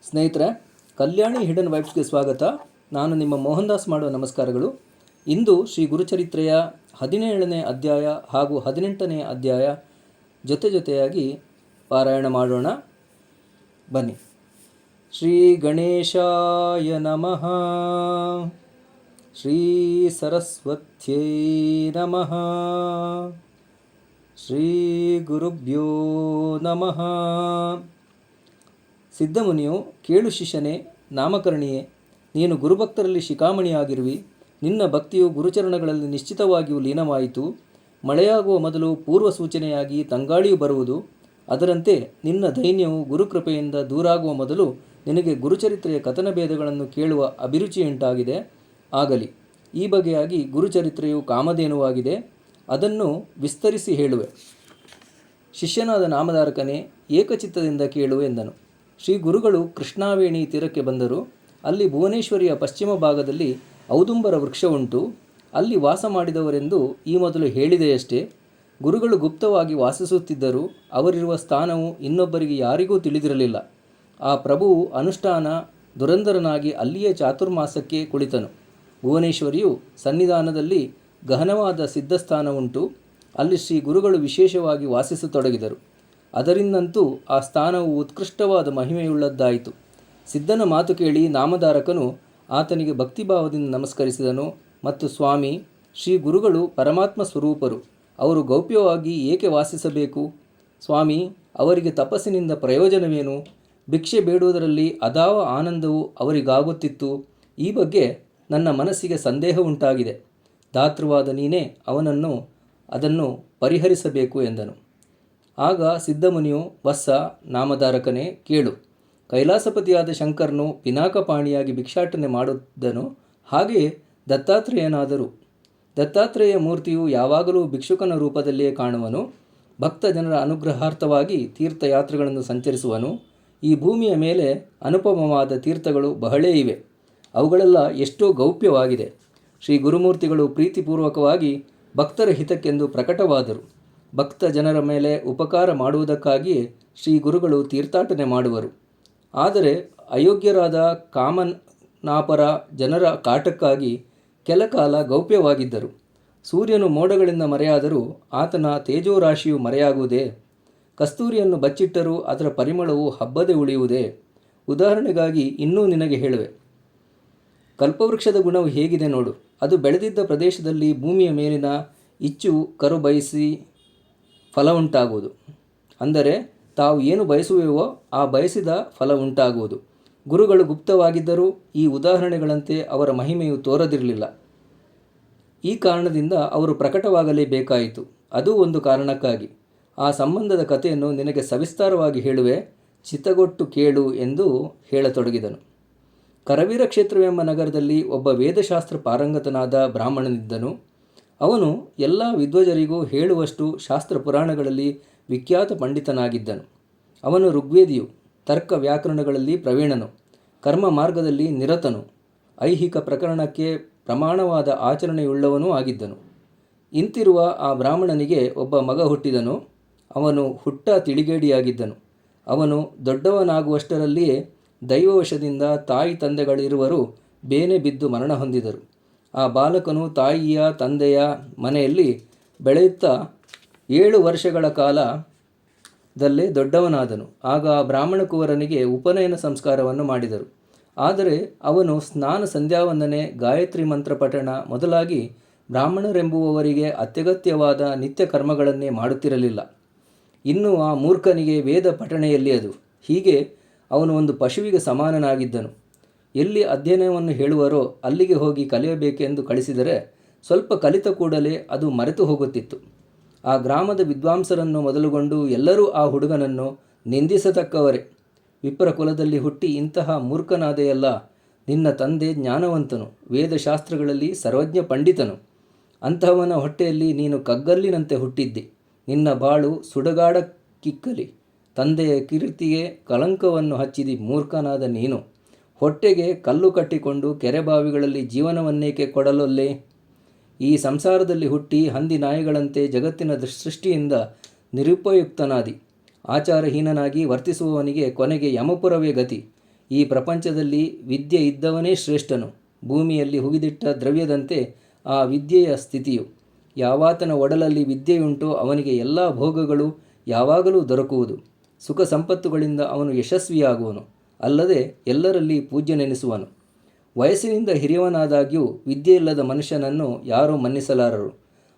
ಸ್ನೇಹಿತರೆ, ಕಲ್ಯಾಣಿ ಹಿಡನ್ ವೈಬ್ಸ್ಗೆ ಸ್ವಾಗತ. ನಾನು ನಿಮ್ಮ ಮೋಹನ್ ದಾಸ್ ಮಾಡುವ ನಮಸ್ಕಾರಗಳು. ಇಂದು ಶ್ರೀ ಗುರುಚರಿತ್ರೆಯ 17ನೇ ಅಧ್ಯಾಯ ಹಾಗೂ 18ನೇ ಅಧ್ಯಾಯ ಜೊತೆಯಾಗಿ ಪಾರಾಯಣ ಮಾಡೋಣ. ಬನ್ನಿ. ಶ್ರೀ ಗಣೇಶಾಯ ನಮಃ. ಶ್ರೀ ಸರಸ್ವತ್ಯೈ ನಮಃ. ಶ್ರೀ ಗುರುಭ್ಯೋ ನಮಃ. ಸಿದ್ಧಮುನಿಯು, ಕೇಳು ಶಿಷ್ಯನೇ, ನಾಮಕರಣಿಯೇ, ನೀನು ಗುರುಭಕ್ತರಲ್ಲಿ ಶಿಖಾಮಣಿಯಾಗಿರುವಿ. ನಿನ್ನ ಭಕ್ತಿಯು ಗುರುಚರಣಗಳಲ್ಲಿ ನಿಶ್ಚಿತವಾಗಿಯೂ ಲೀನವಾಯಿತು. ಮಳೆಯಾಗುವ ಮೊದಲು ಪೂರ್ವ ಸೂಚನೆಯಾಗಿ ತಂಗಾಳಿಯು ಬರುವುದು. ಅದರಂತೆ ನಿನ್ನ ದೈನ್ಯವು ಗುರುಕೃಪೆಯಿಂದ ದೂರಾಗುವ ಮೊದಲು ನಿನಗೆ ಗುರುಚರಿತ್ರೆಯ ಕಥನ ಭೇದಗಳನ್ನು ಕೇಳುವ ಅಭಿರುಚಿಯುಂಟಾಗಿದೆ. ಆಗಲಿ. ಈ ಬಗೆಯಾಗಿ ಗುರುಚರಿತ್ರೆಯು ಕಾಮಧೇನುವಾಗಿದೆ. ಅದನ್ನು ವಿಸ್ತರಿಸಿ ಹೇಳುವೆ. ಶಿಷ್ಯನಾದ ನಾಮಧಾರಕನೇ, ಏಕಚಿತ್ತದಿಂದ ಕೇಳು ಎಂದನು. ಶ್ರೀ ಗುರುಗಳು ಕೃಷ್ಣಾವೇಣಿ ತೀರಕ್ಕೆ ಬಂದರು. ಅಲ್ಲಿ ಭುವನೇಶ್ವರಿಯ ಪಶ್ಚಿಮ ಭಾಗದಲ್ಲಿ ಔದುಂಬರ ವೃಕ್ಷ ಉಂಟು. ಅಲ್ಲಿ ವಾಸ ಮಾಡಿದವರೆಂದು ಈ ಮೊದಲು ಹೇಳಿದೆಯಷ್ಟೇ. ಗುರುಗಳು ಗುಪ್ತವಾಗಿ ವಾಸಿಸುತ್ತಿದ್ದರು. ಅವರಿರುವ ಸ್ಥಾನವು ಇನ್ನೊಬ್ಬರಿಗೆ ಯಾರಿಗೂ ತಿಳಿದಿರಲಿಲ್ಲ. ಆ ಪ್ರಭುವು ಅನುಷ್ಠಾನ ದುರಂಧರನಾಗಿ ಅಲ್ಲಿಯೇ ಚಾತುರ್ಮಾಸಕ್ಕೆ ಕುಳಿತನು. ಭುವನೇಶ್ವರಿಯು ಸನ್ನಿಧಾನದಲ್ಲಿ ಗಹನವಾದ ಸಿದ್ಧಸ್ಥಾನ ಉಂಟು. ಅಲ್ಲಿ ಶ್ರೀ ಗುರುಗಳು ವಿಶೇಷವಾಗಿ ವಾಸಿಸತೊಡಗಿದರು. ಅದರಿಂದಂತೂ ಆ ಸ್ಥಾನವು ಉತ್ಕೃಷ್ಟವಾದ ಮಹಿಮೆಯುಳ್ಳದ್ದಾಯಿತು. ಸಿದ್ಧನ ಮಾತು ಕೇಳಿ ನಾಮಧಾರಕನು ಆತನಿಗೆ ಭಕ್ತಿಭಾವದಿಂದ ನಮಸ್ಕರಿಸಿದನು ಮತ್ತು ಸ್ವಾಮಿ, ಶ್ರೀ ಗುರುಗಳು ಪರಮಾತ್ಮ ಸ್ವರೂಪರು. ಅವರು ಗೌಪ್ಯವಾಗಿ ಏಕೆ ವಾಸಿಸಬೇಕು? ಸ್ವಾಮಿ, ಅವರಿಗೆ ತಪಸ್ಸಿನಿಂದ ಪ್ರಯೋಜನವೇನು? ಭಿಕ್ಷೆ ಬೇಡುವುದರಲ್ಲಿ ಅದಾವ ಆನಂದವು ಅವರಿಗಾಗುತ್ತಿತ್ತು. ಈ ಬಗ್ಗೆ ನನ್ನ ಮನಸ್ಸಿಗೆ ಸಂದೇಹ ಉಂಟಾಗಿದೆ. ದಾತೃವಾದ ನೀನೇ ಅದನ್ನು ಪರಿಹರಿಸಬೇಕು ಎಂದನು. ಆಗ ಸಿದ್ಧಮುನಿಯು, ವತ್ಸ ನಾಮಧಾರಕನೇ, ಕೇಳು. ಕೈಲಾಸಪತಿಯಾದ ಶಂಕರನು ಪಿನಾಕಪಾಣಿಯಾಗಿ ಭಿಕ್ಷಾಟನೆ ಮಾಡುವುದನು. ಹಾಗೆಯೇ ದತ್ತಾತ್ರೇಯನಾದರೂ ದತ್ತಾತ್ರೇಯ ಮೂರ್ತಿಯು ಯಾವಾಗಲೂ ಭಿಕ್ಷುಕನ ರೂಪದಲ್ಲಿಯೇ ಕಾಣುವನು. ಭಕ್ತ ಜನರ ಅನುಗ್ರಹಾರ್ಥವಾಗಿ ತೀರ್ಥಯಾತ್ರೆಗಳನ್ನು ಸಂಚರಿಸುವನು. ಈ ಭೂಮಿಯ ಮೇಲೆ ಅನುಪಮವಾದ ತೀರ್ಥಗಳು ಬಹಳೇ ಇವೆ. ಅವುಗಳೆಲ್ಲ ಎಷ್ಟೋ ಗೌಪ್ಯವಾಗಿದೆ. ಶ್ರೀ ಗುರುಮೂರ್ತಿಗಳು ಪ್ರೀತಿಪೂರ್ವಕವಾಗಿ ಭಕ್ತರ ಹಿತಕ್ಕೆಂದು ಪ್ರಕಟವಾದರು. ಭಕ್ತ ಜನರ ಮೇಲೆ ಉಪಕಾರ ಮಾಡುವುದಕ್ಕಾಗಿಯೇ ಶ್ರೀ ಗುರುಗಳು ತೀರ್ಥಾಟನೆ ಮಾಡುವರು. ಆದರೆ ಅಯೋಗ್ಯರಾದ ಕಾಮನಾಪರ ಜನರ ಕಾಟಕ್ಕಾಗಿ ಕೆಲಕಾಲ ಗೌಪ್ಯವಾಗಿದ್ದರು. ಸೂರ್ಯನು ಮೋಡಗಳಿಂದ ಮರೆಯಾದರೂ ಆತನ ತೇಜೋರಾಶಿಯು ಮರೆಯಾಗುವುದೇ? ಕಸ್ತೂರಿಯನ್ನು ಬಚ್ಚಿಟ್ಟರೂ ಅದರ ಪರಿಮಳವು ಹಬ್ಬದೆ ಉಳಿಯುವುದೇ? ಉದಾಹರಣೆಗಾಗಿ ಇನ್ನೂ ನಿನಗೆ ಹೇಳುವೆ. ಕಲ್ಪವೃಕ್ಷದ ಗುಣವು ಹೇಗಿದೆ ನೋಡು. ಅದು ಬೆಳೆದಿದ್ದ ಪ್ರದೇಶದಲ್ಲಿ ಭೂಮಿಯ ಮೇಲಿನ ಇಚ್ಚು ಕರು ಬಯಸಿ ಫಲ ಉಂಟಾಗುವುದು. ಅಂದರೆ ತಾವು ಏನು ಬಯಸುವೆವೋ ಆ ಬಯಸಿದ ಫಲ ಉಂಟಾಗುವುದು. ಗುರುಗಳು ಗುಪ್ತವಾಗಿದ್ದರೂ ಈ ಉದಾಹರಣೆಗಳಂತೆ ಅವರ ಮಹಿಮೆಯು ತೋರದಿರಲಿಲ್ಲ. ಈ ಕಾರಣದಿಂದ ಅವರು ಪ್ರಕಟವಾಗಲೇಬೇಕಾಯಿತು. ಅದೂ ಒಂದು ಕಾರಣಕ್ಕಾಗಿ. ಆ ಸಂಬಂಧದ ಕಥೆಯನ್ನು ನಿನಗೆ ಸವಿಸ್ತಾರವಾಗಿ ಹೇಳುವೆ, ಚಿತ್ತಗೊಟ್ಟು ಕೇಳು ಎಂದು ಹೇಳತೊಡಗಿದನು. ಕರವೀರ ಕ್ಷೇತ್ರವೆಂಬ ನಗರದಲ್ಲಿ ಒಬ್ಬ ವೇದಶಾಸ್ತ್ರ ಪಾರಂಗತನಾದ ಬ್ರಾಹ್ಮಣನಿದ್ದನು. ಅವನು ಎಲ್ಲ ವಿದ್ವಜರಿಗೂ ಹೇಳುವಷ್ಟು ಶಾಸ್ತ್ರ ಪುರಾಣಗಳಲ್ಲಿ ವಿಖ್ಯಾತ ಪಂಡಿತನಾಗಿದ್ದನು. ಅವನು ಋಗ್ವೇದಿಯು, ತರ್ಕ ವ್ಯಾಕರಣಗಳಲ್ಲಿ ಪ್ರವೀಣನು, ಕರ್ಮ ಮಾರ್ಗದಲ್ಲಿ ನಿರತನು, ಐಹಿಕ ಪ್ರಕರಣಕ್ಕೆ ಪ್ರಮಾಣವಾದ ಆಚರಣೆಯುಳ್ಳವನೂ ಆಗಿದ್ದನು. ಇಂತಿರುವ ಆ ಬ್ರಾಹ್ಮಣನಿಗೆ ಒಬ್ಬ ಮಗ ಹುಟ್ಟಿದನು. ಅವನು ಹುಟ್ಟ ತಿಳಿಗೇಡಿಯಾಗಿದ್ದನು. ಅವನು ದೊಡ್ಡವನಾಗುವಷ್ಟರಲ್ಲಿಯೇ ದೈವವಶದಿಂದ ತಾಯಿ ತಂದೆಗಳಿರುವರು ಬೇನೆ ಬಿದ್ದು ಮರಣ ಹೊಂದಿದರು. ಆ ಬಾಲಕನು ತಾಯಿಯ ತಂದೆಯ ಮನೆಯಲ್ಲಿ ಬೆಳೆಯುತ್ತಾ 7 ವರ್ಷಗಳ ಕಾಲದಲ್ಲೇ ದೊಡ್ಡವನಾದನು. ಆಗ ಆ ಬ್ರಾಹ್ಮಣ ಕುವರನಿಗೆ ಉಪನಯನ ಸಂಸ್ಕಾರವನ್ನು ಮಾಡಿದರು. ಆದರೆ ಅವನು ಸ್ನಾನ, ಸಂಧ್ಯಾವಂದನೆ, ಗಾಯತ್ರಿ ಮಂತ್ರ ಪಠಣ ಮೊದಲಾಗಿ ಬ್ರಾಹ್ಮಣರೆಂಬುವವರಿಗೆ ಅತ್ಯಗತ್ಯವಾದ ನಿತ್ಯ ಕರ್ಮಗಳನ್ನೇ ಮಾಡುತ್ತಿರಲಿಲ್ಲ. ಇನ್ನು ಆ ಮೂರ್ಖನಿಗೆ ವೇದ ಪಠಣೆಯಲ್ಲಿ ಅದು. ಹೀಗೆ ಅವನು ಒಂದು ಪಶುವಿಗೆ ಸಮಾನನಾಗಿದ್ದನು. ಎಲ್ಲಿ ಅಧ್ಯಯನವನ್ನು ಹೇಳುವರೋ ಅಲ್ಲಿಗೆ ಹೋಗಿ ಕಲಿಯಬೇಕೆಂದು ಕಳಿಸಿದರೆ ಸ್ವಲ್ಪ ಕಲಿತ ಕೂಡಲೇ ಅದು ಮರೆತು ಹೋಗುತ್ತಿತ್ತು. ಆ ಗ್ರಾಮದ ವಿದ್ವಾಂಸರನ್ನು ಮೊದಲುಗೊಂಡು ಎಲ್ಲರೂ ಆ ಹುಡುಗನನ್ನು ನಿಂದಿಸತಕ್ಕವರೇ. ವಿಪ್ರ ಕುಲದಲ್ಲಿ ಹುಟ್ಟಿ ಇಂತಹ ಮೂರ್ಖನಾದೆಯಲ್ಲ. ನಿನ್ನ ತಂದೆ ಜ್ಞಾನವಂತನು, ವೇದಶಾಸ್ತ್ರಗಳಲ್ಲಿ ಸರ್ವಜ್ಞ ಪಂಡಿತನು. ಅಂತಹವನ ಹೊಟ್ಟೆಯಲ್ಲಿ ನೀನು ಕಗ್ಗಲ್ಲಿನಂತೆ ಹುಟ್ಟಿದ್ದಿ. ನಿನ್ನ ಬಾಳು ಸುಡಗಾಡಕ್ಕಿಕ್ಕಲಿ. ತಂದೆಯ ಕೀರ್ತಿಗೆ ಕಳಂಕವನ್ನು ಹಚ್ಚಿದಿ ಮೂರ್ಖನಾದ ನೀನು. ಹೊಟ್ಟೆಗೆ ಕಲ್ಲು ಕಟ್ಟಿಕೊಂಡು ಕೆರೆಬಾವಿಗಳಲ್ಲಿ ಜೀವನವನ್ನೇಕೆ ಕೊಡಲೊಲ್ಲೆ? ಈ ಸಂಸಾರದಲ್ಲಿ ಹುಟ್ಟಿ ಹಂದಿ ನಾಯಿಗಳಂತೆ ಜಗತ್ತಿನ ಸೃಷ್ಟಿಯಿಂದ ನಿರುಪಯುಕ್ತನಾದಿ. ಆಚಾರಹೀನನಾಗಿ ವರ್ತಿಸುವವನಿಗೆ ಕೊನೆಗೆ ಯಮಪುರವೇ ಗತಿ. ಈ ಪ್ರಪಂಚದಲ್ಲಿ ವಿದ್ಯೆ ಇದ್ದವನೇ ಶ್ರೇಷ್ಠನು. ಭೂಮಿಯಲ್ಲಿ ಹುಗಿದಿಟ್ಟ ದ್ರವ್ಯದಂತೆ ಆ ವಿದ್ಯೆಯ ಸ್ಥಿತಿಯು. ಯಾವಾತನ ಒಡಲಲ್ಲಿ ವಿದ್ಯೆಯುಂಟೋ ಅವನಿಗೆ ಎಲ್ಲ ಭೋಗಗಳು ಯಾವಾಗಲೂ ದೊರಕುವುದು. ಸುಖ ಸಂಪತ್ತುಗಳಿಂದ ಅವನು ಯಶಸ್ವಿಯಾಗುವನು, ಅಲ್ಲದೆ ಎಲ್ಲರಲ್ಲಿ ಪೂಜ್ಯನೆನಿಸುವನು. ವಯಸ್ಸಿನಿಂದ ಹಿರಿಯವನಾದಾಗ್ಯೂ ವಿದ್ಯೆಯಿಲ್ಲದ ಮನುಷ್ಯನನ್ನು ಯಾರೂ ಮನ್ನಿಸಲಾರರು.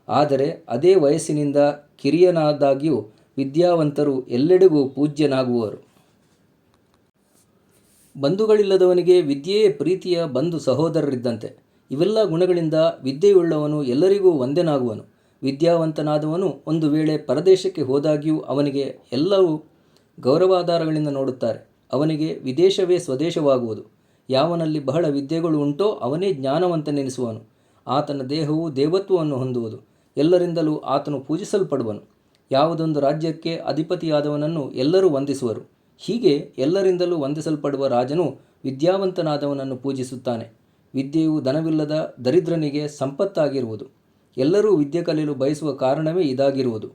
ಆದರೆ ಅದೇ ವಯಸ್ಸಿನಿಂದ ಕಿರಿಯನಾದಾಗ್ಯೂ ವಿದ್ಯಾವಂತರು ಎಲ್ಲೆಡೆಗೂ ಪೂಜ್ಯನಾಗುವರು. ಬಂಧುಗಳಿಲ್ಲದವನಿಗೆ ವಿದ್ಯೆಯೇ ಪ್ರೀತಿಯ ಬಂಧು ಸಹೋದರರಿದ್ದಂತೆ. ಇವೆಲ್ಲ ಗುಣಗಳಿಂದ ವಿದ್ಯೆಯುಳ್ಳವನು ಎಲ್ಲರಿಗೂ ಒಂದೆನಾಗುವನು. ವಿದ್ಯಾವಂತನಾದವನು ಒಂದು ವೇಳೆ ಪರದೇಶಕ್ಕೆ ಹೋದಾಗ್ಯೂ ಅವನಿಗೆ ಎಲ್ಲವೂ ಗೌರವಾಧಾರಗಳಿಂದ ನೋಡುತ್ತಾರೆ. ಅವನಿಗೆ ವಿದೇಶವೇ ಸ್ವದೇಶವಾಗುವುದು. ಯಾವನಲ್ಲಿ ಬಹಳ ವಿದ್ಯೆಗಳು ಉಂಟೋ ಅವನೇ ಜ್ಞಾನವಂತನೆನಿಸುವನು. ಆತನ ದೇಹವು ದೇವತ್ವವನ್ನು ಹೊಂದುವುದು. ಎಲ್ಲರಿಂದಲೂ ಆತನು ಪೂಜಿಸಲ್ಪಡುವನು. ಯಾವುದೊಂದು ರಾಜ್ಯಕ್ಕೆ ಅಧಿಪತಿಯಾದವನನ್ನು ಎಲ್ಲರೂ ವಂದಿಸುವರು. ಹೀಗೆ ಎಲ್ಲರಿಂದಲೂ ವಂದಿಸಲ್ಪಡುವ ರಾಜನು ವಿದ್ಯಾವಂತನಾದವನನ್ನು ಪೂಜಿಸುತ್ತಾನೆ. ವಿದ್ಯೆಯು ಧನವಿಲ್ಲದ ದರಿದ್ರನಿಗೆ ಸಂಪತ್ತಾಗಿರುವುದು. ಎಲ್ಲರೂ ವಿದ್ಯೆ ಕಲಿಯಲು ಬಯಸುವ ಕಾರಣವೇ ಇದಾಗಿರುವುದು.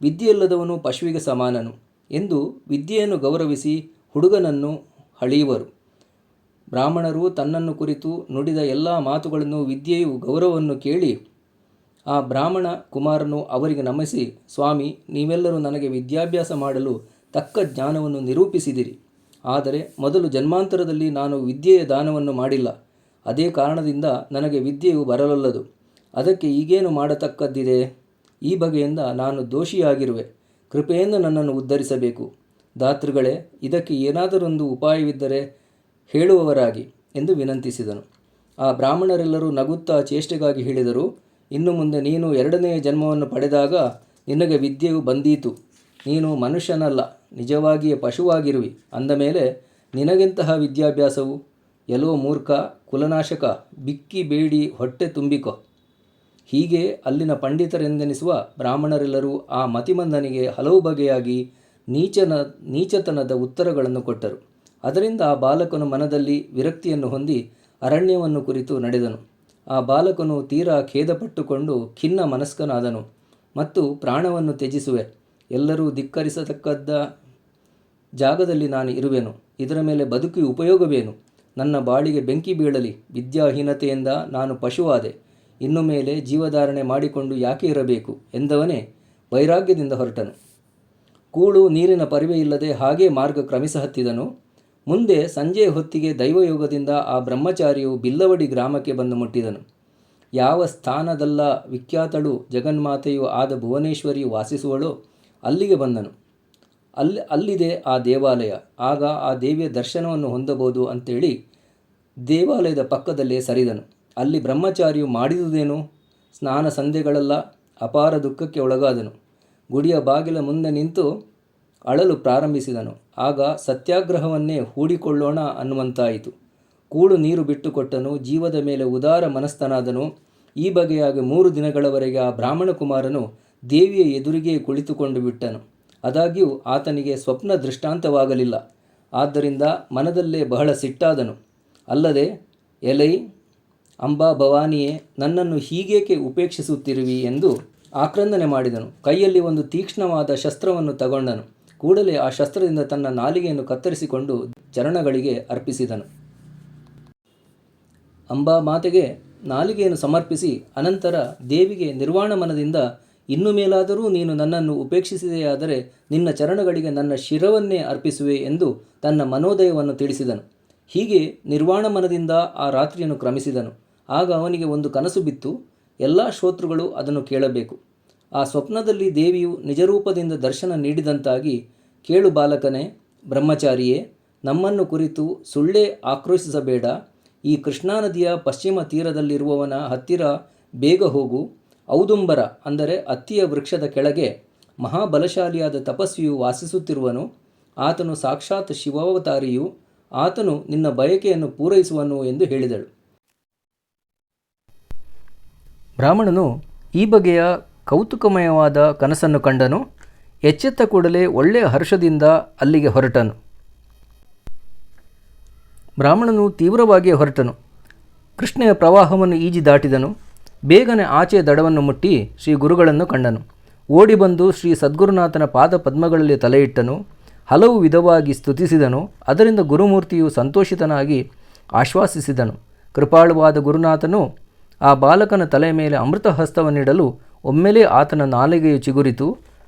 ವಿದ್ಯೆಯಿಲ್ಲದವನು ಪಶುವಿಗೆ ಸಮಾನನು ಎಂದು ವಿದ್ಯೆಯನ್ನು ಗೌರವಿಸಿ ಹುಡುಗನನ್ನು ಹಳೆಯುವರು. ಬ್ರಾಹ್ಮಣರು ತನ್ನನ್ನು ಕುರಿತು ನುಡಿದ ಎಲ್ಲ ಮಾತುಗಳನ್ನು ವಿದ್ಯೆಯು ಗೌರವವನ್ನು ಕೇಳಿ ಆ ಬ್ರಾಹ್ಮಣ ಕುಮಾರನು ಅವರಿಗೆ ನಮಿಸಿ, ಸ್ವಾಮಿ, ನೀವೆಲ್ಲರೂ ನನಗೆ ವಿದ್ಯಾಭ್ಯಾಸ ಮಾಡಲು ತಕ್ಕ ಜ್ಞಾನವನ್ನು ನಿರೂಪಿಸಿದಿರಿ. ಆದರೆ ಮೊದಲು ಜನ್ಮಾಂತರದಲ್ಲಿ ನಾನು ವಿದ್ಯೆಯ ದಾನವನ್ನು ಮಾಡಿಲ್ಲ. ಅದೇ ಕಾರಣದಿಂದ ನನಗೆ ವಿದ್ಯೆಯು ಬರಲೊಲ್ಲದು. ಅದಕ್ಕೆ ಈಗೇನು ಮಾಡತಕ್ಕದ್ದಿದೆ? ಈ ಬಗೆಯಿಂದ ನಾನು ದೋಷಿಯಾಗಿರುವೆ. ಕೃಪೆಯಿಂದ ನನ್ನನ್ನು ಉದ್ಧರಿಸಬೇಕು. ದಾತೃಗಳೇ, ಇದಕ್ಕೆ ಏನಾದರೊಂದು ಉಪಾಯವಿದ್ದರೆ ಹೇಳುವವರಾಗಿ ಎಂದು ವಿನಂತಿಸಿದನು. ಆ ಬ್ರಾಹ್ಮಣರೆಲ್ಲರೂ ನಗುತ್ತಾ ಚೇಷ್ಟೆಗಾಗಿ ಹೇಳಿದರು, ಇನ್ನು ಮುಂದೆ ನೀನು 2ನೇ ಜನ್ಮವನ್ನು ಪಡೆದಾಗ ನಿನಗೆ ವಿದ್ಯೆಯು ಬಂದೀತು. ನೀನು ಮನುಷ್ಯನಲ್ಲ, ನಿಜವಾಗಿಯೇ ಪಶುವಾಗಿರುವಿ. ಅಂದ ಮೇಲೆ ನಿನಗೆಂತಹ ವಿದ್ಯಾಭ್ಯಾಸವು? ಎಲ್ಲೋ ಮೂರ್ಖ, ಕುಲನಾಶಕ, ಬಿಕ್ಕಿ ಬೇಡಿ ಹೊಟ್ಟೆ ತುಂಬಿಕೊ. ಹೀಗೆ ಅಲ್ಲಿನ ಪಂಡಿತರೆಂದೆನಿಸುವ ಬ್ರಾಹ್ಮಣರೆಲ್ಲರೂ ಆ ಮತಿಮಂದನಿಗೆ ಹಲವು ಬಗೆಯಾಗಿ ನೀಚತನದ ಉತ್ತರಗಳನ್ನು ಕೊಟ್ಟರು. ಅದರಿಂದ ಆ ಬಾಲಕನು ಮನದಲ್ಲಿ ವಿರಕ್ತಿಯನ್ನು ಹೊಂದಿ ಅರಣ್ಯವನ್ನು ಕುರಿತು ನಡೆದನು. ಆ ಬಾಲಕನು ತೀರಾ ಖೇದಪಟ್ಟುಕೊಂಡು ಖಿನ್ನ ಮನಸ್ಕನಾದನು ಮತ್ತು ಪ್ರಾಣವನ್ನು ತ್ಯಜಿಸುವೆ. ಎಲ್ಲರೂ ಧಿಕ್ಕರಿಸತಕ್ಕದ್ದ ಜಾಗದಲ್ಲಿ ನಾನು ಇರುವೆನು. ಇದರ ಮೇಲೆ ಬದುಕಿ ಉಪಯೋಗವೇನು? ನನ್ನ ಬಾಳಿಗೆ ಬೆಂಕಿ ಬೀಳಲಿ. ವಿದ್ಯಾಹೀನತೆಯಿಂದ ನಾನು ಪಶುವಾದೆ. ಇನ್ನು ಮೇಲೆ ಜೀವಧಾರಣೆ ಮಾಡಿಕೊಂಡು ಯಾಕೆ ಇರಬೇಕು ಎಂದವನೇ ವೈರಾಗ್ಯದಿಂದ ಹೊರಟನು. ಕೂಳು ನೀರಿನ ಪರಿವೆ ಇಲ್ಲದೆ ಹಾಗೇ ಮಾರ್ಗ ಕ್ರಮಿಸಹತ್ತಿದನು. ಮುಂದೆ ಸಂಜೆಯ ಹೊತ್ತಿಗೆ ದೈವಯೋಗದಿಂದ ಆ ಬ್ರಹ್ಮಚಾರಿಯು ಬಿಲ್ಲವಡಿ ಗ್ರಾಮಕ್ಕೆ ಬಂದು ಮುಟ್ಟಿದನು. ಯಾವ ಸ್ಥಾನದಲ್ಲ ವಿಖ್ಯಾತಳು ಜಗನ್ಮಾತೆಯು ಆದ ಭುವನೇಶ್ವರಿಯು ವಾಸಿಸುವಳೋ ಅಲ್ಲಿಗೆ ಬಂದನು. ಅಲ್ಲಿದೆ ಆ ದೇವಾಲಯ. ಆಗ ಆ ದೇವಿಯ ದರ್ಶನವನ್ನು ಹೊಂದಬಹುದು ಅಂತೇಳಿ ದೇವಾಲಯದ ಪಕ್ಕದಲ್ಲೇ ಸರಿದನು. ಅಲ್ಲಿ ಬ್ರಹ್ಮಚಾರಿಯು ಮಾಡಿದುದೇನು? ಸ್ನಾನ ಸಂಧ್ಯೆಗಳೆಲ್ಲ. ಅಪಾರ ದುಃಖಕ್ಕೆ ಒಳಗಾದನು. ಗುಡಿಯ ಬಾಗಿಲ ಮುಂದೆ ನಿಂತು ಅಳಲು ಪ್ರಾರಂಭಿಸಿದನು. ಆಗ ಸತ್ಯಾಗ್ರಹವನ್ನೇ ಹೂಡಿಕೊಳ್ಳೋಣ ಅನ್ನುವಂತಾಯಿತು. ಕೂಳು ನೀರು ಬಿಟ್ಟುಕೊಟ್ಟನು. ಜೀವದ ಮೇಲೆ ಉದಾರ ಮನಸ್ಥನಾದನು. ಈ ಬಗೆಯಾಗಿ 3 ದಿನಗಳವರೆಗೆ ಆ ಬ್ರಾಹ್ಮಣ ಕುಮಾರನು ದೇವಿಯ ಎದುರಿಗೆ ಕುಳಿತುಕೊಂಡು ಬಿಟ್ಟನು. ಆದಾಗ್ಯೂ ಆತನಿಗೆ ಸ್ವಪ್ನ ದೃಷ್ಟಾಂತವಾಗಲಿಲ್ಲ. ಆದ್ದರಿಂದ ಮನದಲ್ಲೇ ಬಹಳ ಸಿಟ್ಟಾದನು. ಅಲ್ಲದೆ, ಎಲೈ ಅಂಬಾ ಭವಾನಿಯೇ, ನನ್ನನ್ನು ಹೀಗೇಕೆ ಉಪೇಕ್ಷಿಸುತ್ತಿರುವಿ ಎಂದು ಆಕ್ರಂದನೆ ಮಾಡಿದನು. ಕೈಯಲ್ಲಿ ಒಂದು ತೀಕ್ಷ್ಣವಾದ ಶಸ್ತ್ರವನ್ನು ತಗೊಂಡನು. ಕೂಡಲೇ ಆ ಶಸ್ತ್ರದಿಂದ ತನ್ನ ನಾಲಿಗೆಯನ್ನು ಕತ್ತರಿಸಿಕೊಂಡು ಚರಣಗಳಿಗೆ ಅರ್ಪಿಸಿದನು. ಅಂಬಾ ಮಾತೆಗೆ ನಾಲಿಗೆಯನ್ನು ಸಮರ್ಪಿಸಿ ಅನಂತರ ದೇವಿಗೆ ನಿರ್ವಾಣ ಮನದಿಂದ, ಇನ್ನು ಮೇಲಾದರೂ ನೀನು ನನ್ನನ್ನು ಉಪೇಕ್ಷಿಸಿದೆಯಾದರೆ ನಿನ್ನ ಚರಣಗಳಿಗೆ ನನ್ನ ಶಿರವನ್ನೇ ಅರ್ಪಿಸುವೆ ಎಂದು ತನ್ನ ಮನೋದಯವನ್ನು ತಿಳಿಸಿದನು. ಹೀಗೆ ನಿರ್ವಾಣ ಮನದಿಂದ ಆ ರಾತ್ರಿಯನ್ನು ಕ್ರಮಿಸಿದನು. ಆಗ ಅವನಿಗೆ ಒಂದು ಕನಸು ಬಿತ್ತು. ಎಲ್ಲ ಶ್ರೋತೃಗಳು ಅದನ್ನು ಕೇಳಬೇಕು. ಆ ಸ್ವಪ್ನದಲ್ಲಿ ದೇವಿಯು ನಿಜರೂಪದಿಂದ ದರ್ಶನ ನೀಡಿದಂತಾಗಿ, ಕೇಳು ಬಾಲಕನೇ, ಬ್ರಹ್ಮಚಾರಿಯೇ, ನಮ್ಮನ್ನು ಕುರಿತು ಸುಳ್ಳೇ ಆಕ್ರೋಶಿಸಬೇಡ. ಈ ಕೃಷ್ಣಾ ನದಿಯ ಪಶ್ಚಿಮ ತೀರದಲ್ಲಿರುವವನ ಹತ್ತಿರ ಬೇಗ ಹೋಗು. ಔದುಂಬರ ಅಂದರೆ ಅತ್ತಿಯ ವೃಕ್ಷದ ಕೆಳಗೆ ಮಹಾಬಲಶಾಲಿಯಾದ ತಪಸ್ವಿಯು ವಾಸಿಸುತ್ತಿರುವನು. ಆತನು ಸಾಕ್ಷಾತ್ ಶಿವಾವತಾರಿಯು. ಆತನು ನಿನ್ನ ಬಯಕೆಯನ್ನು ಪೂರೈಸುವನು ಎಂದು ಹೇಳಿದಳು. ಬ್ರಾಹ್ಮಣನು ಈ ಬಗೆಯ ಕೌತುಕಮಯವಾದ ಕನಸನ್ನು ಕಂಡನು. ಎಚ್ಚೆತ್ತ ಕೂಡಲೇ ಒಳ್ಳೆಯ ಹರ್ಷದಿಂದ ಅಲ್ಲಿಗೆ ಹೊರಟನು. ಬ್ರಾಹ್ಮಣನು ತೀವ್ರವಾಗಿ ಹೊರಟನು. ಕೃಷ್ಣೆಯ ಪ್ರವಾಹವನ್ನು ಈಜಿ ದಾಟಿದನು. ಬೇಗನೆ ಆಚೆಯ ದಡವನ್ನು ಮುಟ್ಟಿ ಶ್ರೀ ಗುರುಗಳನ್ನು ಕಂಡನು. ಓಡಿ ಬಂದು ಶ್ರೀ ಸದ್ಗುರುನಾಥನ ಪಾದ ಪದ್ಮಗಳಲ್ಲಿ ತಲೆಯಿಟ್ಟನು. ಹಲವು ವಿಧವಾಗಿ ಸ್ತುತಿಸಿದನು. ಅದರಿಂದ ಗುರುಮೂರ್ತಿಯು ಸಂತೋಷಿತನಾಗಿ ಆಶ್ವಾಸಿಸಿದನು. ಕೃಪಾಳುವಾದ ಗುರುನಾಥನು ಆ ಬಾಲಕನ ತಲೆಯ ಮೇಲೆ ಅಮೃತ ಹಸ್ತವನ್ನಿಡಲು ಒಮ್ಮೆಲೇ ಆತನ ನಾಲಿಗೆಯು ಚಿಗುರಿತು.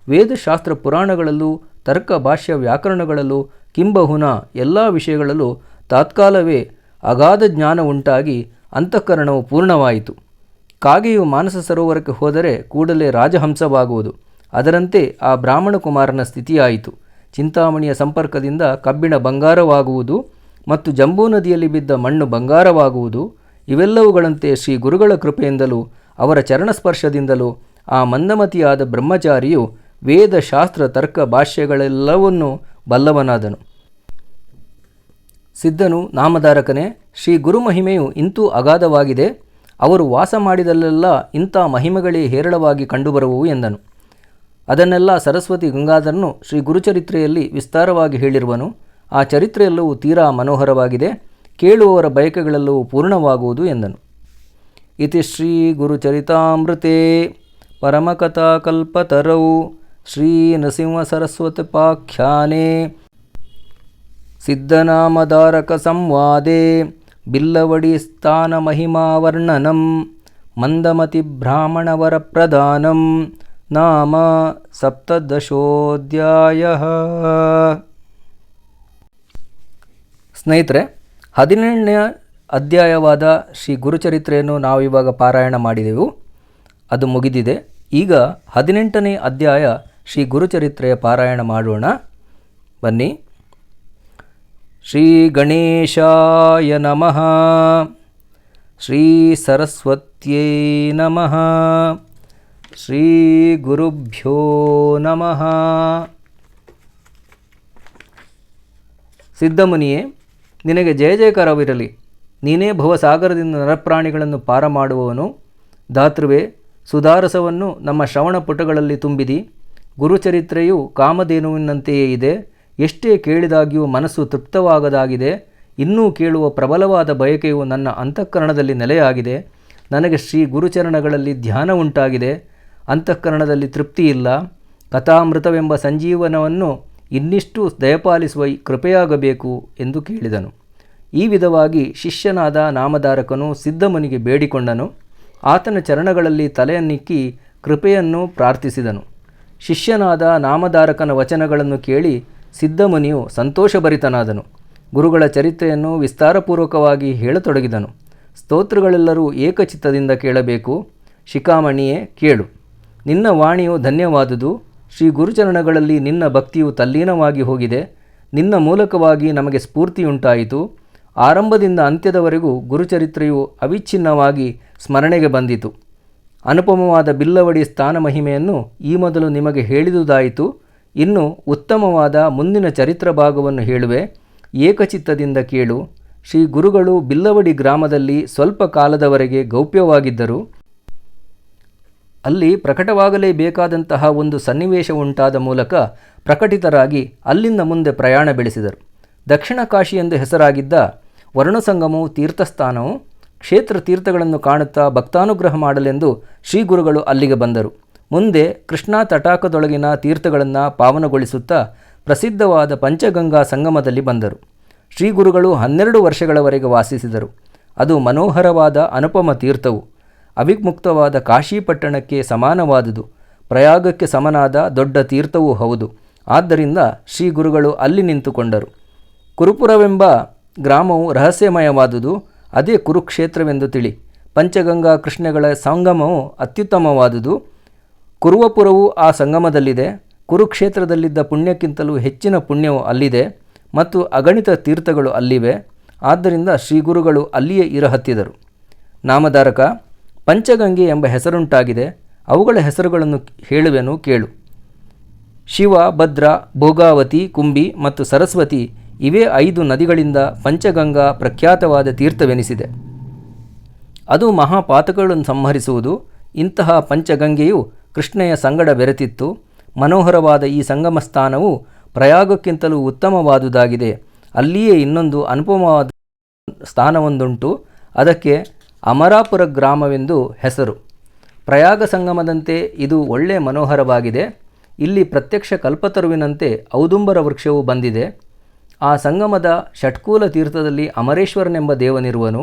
ವೇದಶಾಸ್ತ್ರ ಪುರಾಣಗಳಲ್ಲೂ ತರ್ಕ ಭಾಷ್ಯ ವ್ಯಾಕರಣಗಳಲ್ಲೂ ಕಿಂಬಹುನ ಎಲ್ಲ ವಿಷಯಗಳಲ್ಲೂ ತಾತ್ಕಾಲವೇ ಅಗಾಧ ಜ್ಞಾನ ಉಂಟಾಗಿ ಅಂತಃಕರಣವು ಪೂರ್ಣವಾಯಿತು. ಕಾಗೆಯು ಮಾನಸ ಸರೋವರಕ್ಕೆ ಹೋದರೆ ಕೂಡಲೇ ರಾಜಹಂಸವಾಗುವುದು. ಅದರಂತೆ ಆ ಬ್ರಾಹ್ಮಣ ಕುಮಾರನ ಸ್ಥಿತಿಯಾಯಿತು. ಚಿಂತಾಮಣಿಯ ಸಂಪರ್ಕದಿಂದ ಕಬ್ಬಿಣ ಬಂಗಾರವಾಗುವುದು ಮತ್ತು ಜಂಬೂ ನದಿಯಲ್ಲಿ ಬಿದ್ದ ಮಣ್ಣು ಬಂಗಾರವಾಗುವುದು. ಇವೆಲ್ಲವುಗಳಂತೆ ಶ್ರೀ ಗುರುಗಳ ಕೃಪೆಯಿಂದಲೂ ಅವರ ಚರಣಸ್ಪರ್ಶದಿಂದಲೂ ಆ ಮಂದಮತಿಯಾದ ಬ್ರಹ್ಮಚಾರಿಯು ವೇದ ಶಾಸ್ತ್ರ ತರ್ಕ ಭಾಷ್ಯಗಳೆಲ್ಲವನ್ನೂ ಬಲ್ಲವನಾದನು. ಸಿದ್ಧನು, ನಾಮಧಾರಕನೇ, ಶ್ರೀ ಗುರುಮಹಿಮೆಯು ಇಂತೂ ಅಗಾಧವಾಗಿದೆ. ಅವರು ವಾಸ ಮಾಡಿದಲ್ಲೆಲ್ಲ ಇಂಥ ಮಹಿಮೆಗಳೇ ಹೇರಳವಾಗಿ ಕಂಡುಬರುವವು ಎಂದನು. ಅದನ್ನೆಲ್ಲ ಸರಸ್ವತಿ ಗಂಗಾಧರನು ಶ್ರೀ ಗುರುಚರಿತ್ರೆಯಲ್ಲಿ ವಿಸ್ತಾರವಾಗಿ ಹೇಳಿರುವನು. ಆ ಚರಿತ್ರೆಯೆಲ್ಲವೂ ತೀರಾ ಮನೋಹರವಾಗಿದೆ. ಕೇಳುವವರ ಬಯಕೆಗಳೆಲ್ಲವೂ ಪೂರ್ಣವಾಗುವುದು ಎಂದನು. ಇತಿ ಶ್ರೀ ಗುರುಚರಿತಾಮೃತೆ ಪರಮಕಥಾಕಲ್ಪತರೌ ಶ್ರೀ ನೃಸಿಂಹ ಸರಸ್ವತಿಪಾಖ್ಯಾನೆ ಸಿದ್ಧನಾಮಧಾರಕ ಸಂವಾದೆ ಬಿಲ್ಲವಡಿ ಸ್ಥಾನ ಮಹಿಮಾವರ್ಣನಂ ಮಂದಮತಿ ಬ್ರಾಹ್ಮಣವರ ಪ್ರದಾನಂ ನಾಮ ಸಪ್ತದಶೋಧ್ಯಾಯ. ಸ್ನೇಹಿತರೆ, 17ನೇ ಅಧ್ಯಾಯವಾದ ಶ್ರೀ ಗುರುಚರಿತ್ರೆಯನ್ನು ನಾವಿವಾಗ ಪಾರಾಯಣ ಮಾಡಿದೆವು. ಅದು ಮುಗಿದಿದೆ. ಈಗ 18ನೇ ಅಧ್ಯಾಯ ಶ್ರೀ ಗುರುಚರಿತ್ರೆಯ ಪಾರಾಯಣ ಮಾಡೋಣ. ಬನ್ನಿ. ಶ್ರೀ ಗಣೇಶಾಯ ನಮಃ. ಶ್ರೀ ಸರಸ್ವತ್ಯೈ ನಮಃ. ಶ್ರೀ ಗುರುಭ್ಯೋ ನಮಃ. ಸಿದ್ಧಮುನಿಯೇ, ನಿನಗೆ ಜಯ ಜಯಕಾರವಿರಲಿ. ನೀನೇ ಭವಸಾಗರದಿಂದ ನರಪ್ರಾಣಿಗಳನ್ನು ಪಾರ ಮಾಡುವವನು. ಧಾತೃವೇ, ಸುಧಾರಸವನ್ನು ನಮ್ಮ ಶ್ರವಣ ಪುಟಗಳಲ್ಲಿ ತುಂಬಿದಿ. ಗುರುಚರಿತ್ರೆಯು ಕಾಮಧೇನುವಿನಂತೆಯೇ ಇದೆ. ಎಷ್ಟೇ ಕೇಳಿದಾಗ್ಯೂ ಮನಸ್ಸು ತೃಪ್ತವಾಗದಾಗಿದೆ. ಇನ್ನೂ ಕೇಳುವ ಪ್ರಬಲವಾದ ಬಯಕೆಯು ನನ್ನ ಅಂತಃಕರಣದಲ್ಲಿ ನೆಲೆಯಾಗಿದೆ. ನನಗೆ ಶ್ರೀ ಗುರುಚರಣಗಳಲ್ಲಿ ಧ್ಯಾನ ಉಂಟಾಗಿದೆ. ಅಂತಃಕರಣದಲ್ಲಿ ತೃಪ್ತಿಯಿಲ್ಲ. ಕಥಾಮೃತವೆಂಬ ಸಂಜೀವನವನ್ನು ಇನ್ನಿಷ್ಟು ದಯಪಾಲಿಸುವ ಕೃಪೆಯಾಗಬೇಕು ಎಂದು ಕೇಳಿದನು. ಈ ವಿಧವಾಗಿ ಶಿಷ್ಯನಾದ ನಾಮಧಾರಕನು ಸಿದ್ಧಮುನಿಗೆ ಬೇಡಿಕೊಂಡನು. ಆತನ ಚರಣಗಳಲ್ಲಿ ತಲೆಯನ್ನಿಕ್ಕಿ ಕೃಪೆಯನ್ನು ಪ್ರಾರ್ಥಿಸಿದನು. ಶಿಷ್ಯನಾದ ನಾಮಧಾರಕನ ವಚನಗಳನ್ನು ಕೇಳಿ ಸಿದ್ಧಮುನಿಯು ಸಂತೋಷಭರಿತನಾದನು. ಗುರುಗಳ ಚರಿತ್ರೆಯನ್ನು ವಿಸ್ತಾರಪೂರ್ವಕವಾಗಿ ಹೇಳತೊಡಗಿದನು. ಸ್ತೋತ್ರಗಳೆಲ್ಲರೂ ಏಕಚಿತ್ತದಿಂದ ಕೇಳಬೇಕು. ಶಿಖಾಮಣಿಯೇ, ಕೇಳು. ನಿನ್ನ ವಾಣಿಯು ಧನ್ಯವಾದುದು. ಶ್ರೀ ಗುರುಚರಣಗಳಲ್ಲಿ ನಿನ್ನ ಭಕ್ತಿಯು ತಲ್ಲೀನವಾಗಿ ಹೋಗಿದೆ. ನಿನ್ನ ಮೂಲಕವಾಗಿ ನಮಗೆ ಸ್ಫೂರ್ತಿಯುಂಟಾಯಿತು. ಆರಂಭದಿಂದ ಅಂತ್ಯದವರೆಗೂ ಗುರುಚರಿತ್ರೆಯು ಅವಿಚ್ಛಿನ್ನವಾಗಿ ಸ್ಮರಣೆಗೆ ಬಂದಿತು. ಅನುಪಮವಾದ ಬಿಲ್ಲವಡಿ ಸ್ಥಾನ ಮಹಿಮೆಯನ್ನು ಈ ಮೊದಲು ನಿಮಗೆ ಹೇಳಿದುದಾಯಿತು. ಇನ್ನು ಉತ್ತಮವಾದ ಮುಂದಿನ ಚರಿತ್ರ ಭಾಗವನ್ನು ಹೇಳುವೆ. ಏಕಚಿತ್ತದಿಂದ ಕೇಳು. ಶ್ರೀ ಗುರುಗಳು ಬಿಲ್ಲವಡಿ ಗ್ರಾಮದಲ್ಲಿ ಸ್ವಲ್ಪ ಕಾಲದವರೆಗೆ ಗೌಪ್ಯವಾಗಿದ್ದರು. ಅಲ್ಲಿ ಪ್ರಕಟವಾಗಲೇಬೇಕಾದಂತಹ ಒಂದು ಸನ್ನಿವೇಶ ಉಂಟಾದ ಮೂಲಕ ಪ್ರಕಟಿತರಾಗಿ ಅಲ್ಲಿಂದ ಮುಂದೆ ಪ್ರಯಾಣ ಬೆಳೆಸಿದರು. ದಕ್ಷಿಣ ಕಾಶಿ ಎಂದು ಹೆಸರಾಗಿದ್ದ ವರ್ಣಸಂಗಮವು ತೀರ್ಥಸ್ಥಾನವು. ಕ್ಷೇತ್ರ ತೀರ್ಥಗಳನ್ನು ಕಾಣುತ್ತಾ ಭಕ್ತಾನುಗ್ರಹ ಮಾಡಲೆಂದು ಶ್ರೀ ಗುರುಗಳು ಅಲ್ಲಿಗೆ ಬಂದರು. ಮುಂದೆ ಕೃಷ್ಣಾ ತಟಾಕದೊಳಗಿನ ತೀರ್ಥಗಳನ್ನು ಪಾವನಗೊಳಿಸುತ್ತಾ ಪ್ರಸಿದ್ಧವಾದ ಪಂಚಗಂಗಾ ಸಂಗಮದಲ್ಲಿ ಬಂದರು. ಶ್ರೀ ಗುರುಗಳು 12 ವರ್ಷಗಳವರೆಗೆ ವಾಸಿಸಿದರು. ಅದು ಮನೋಹರವಾದ ಅನುಪಮ ತೀರ್ಥವು. ಅವಿಮುಕ್ತವಾದ ಕಾಶಿ ಪಟ್ಟಣಕ್ಕೆ ಸಮಾನವಾದುದು. ಪ್ರಯಾಗಕ್ಕೆ ಸಮನಾದ ದೊಡ್ಡ ತೀರ್ಥವೂ ಹೌದು. ಆದ್ದರಿಂದ ಶ್ರೀ ಗುರುಗಳು ಅಲ್ಲಿ ನಿಂತುಕೊಂಡರು. ಕುರುಪುರವೆಂಬ ಗ್ರಾಮವು ರಹಸ್ಯಮಯವಾದುದು. ಅದೇ ಕುರುಕ್ಷೇತ್ರವೆಂದು ತಿಳಿ. ಪಂಚಗಂಗಾ ಕೃಷ್ಣಗಳ ಸಂಗಮವು ಅತ್ಯುತ್ತಮವಾದುದು. ಕುರುವಪುರವು ಆ ಸಂಗಮದಲ್ಲಿದೆ. ಕುರುಕ್ಷೇತ್ರದಲ್ಲಿದ್ದ ಪುಣ್ಯಕ್ಕಿಂತಲೂ ಹೆಚ್ಚಿನ ಪುಣ್ಯವು ಅಲ್ಲಿದೆ ಮತ್ತು ಅಗಣಿತ ತೀರ್ಥಗಳು ಅಲ್ಲಿವೆ. ಆದ್ದರಿಂದ ಶ್ರೀ ಗುರುಗಳು ಅಲ್ಲಿಯೇ ಇರಹತ್ತಿದರು. ನಾಮಧಾರಕ, ಪಂಚಗಂಗೆ ಎಂಬ ಹೆಸರುಂಟಾಗಿದೆ. ಅವುಗಳ ಹೆಸರುಗಳನ್ನು ಹೇಳುವೆನು, ಕೇಳು. ಶಿವ, ಭದ್ರ, ಭೋಗಾವತಿ, ಕುಂಬಿ ಮತ್ತು ಸರಸ್ವತಿ ಇವೇ 5 ನದಿಗಳಿಂದ ಪಂಚಗಂಗಾ ಪ್ರಖ್ಯಾತವಾದ ತೀರ್ಥವೆನಿಸಿದೆ. ಅದು ಮಹಾಪಾತಕಗಳನ್ನು ಸಂಹರಿಸುವುದು. ಇಂತಹ ಪಂಚಗಂಗೆಯು ಕೃಷ್ಣೆಯ ಸಂಗಡ ಬೆರೆತಿತ್ತು. ಮನೋಹರವಾದ ಈ ಸಂಗಮ ಸ್ಥಾನವು ಪ್ರಯಾಗಕ್ಕಿಂತಲೂ ಉತ್ತಮವಾದುದಾಗಿದೆ. ಅಲ್ಲಿಯೇ ಇನ್ನೊಂದು ಅನುಪಮವಾದ ಸ್ಥಾನವೊಂದುಂಟು. ಅದಕ್ಕೆ ಅಮರಾಪುರ ಗ್ರಾಮವೆಂದು ಹೆಸರು. ಪ್ರಯಾಗ ಸಂಗಮದಂತೆ ಇದು ಒಳ್ಳೆಯ ಮನೋಹರವಾಗಿದೆ. ಇಲ್ಲಿ ಪ್ರತ್ಯಕ್ಷ ಕಲ್ಪತರುವಿನಂತೆ ಔದುಂಬರ ವೃಕ್ಷವು ಬಂದಿದೆ. ಆ ಸಂಗಮದ ಷಟ್ಕೂಲ ತೀರ್ಥದಲ್ಲಿ ಅಮರೇಶ್ವರನೆಂಬ ದೇವನಿರುವನು.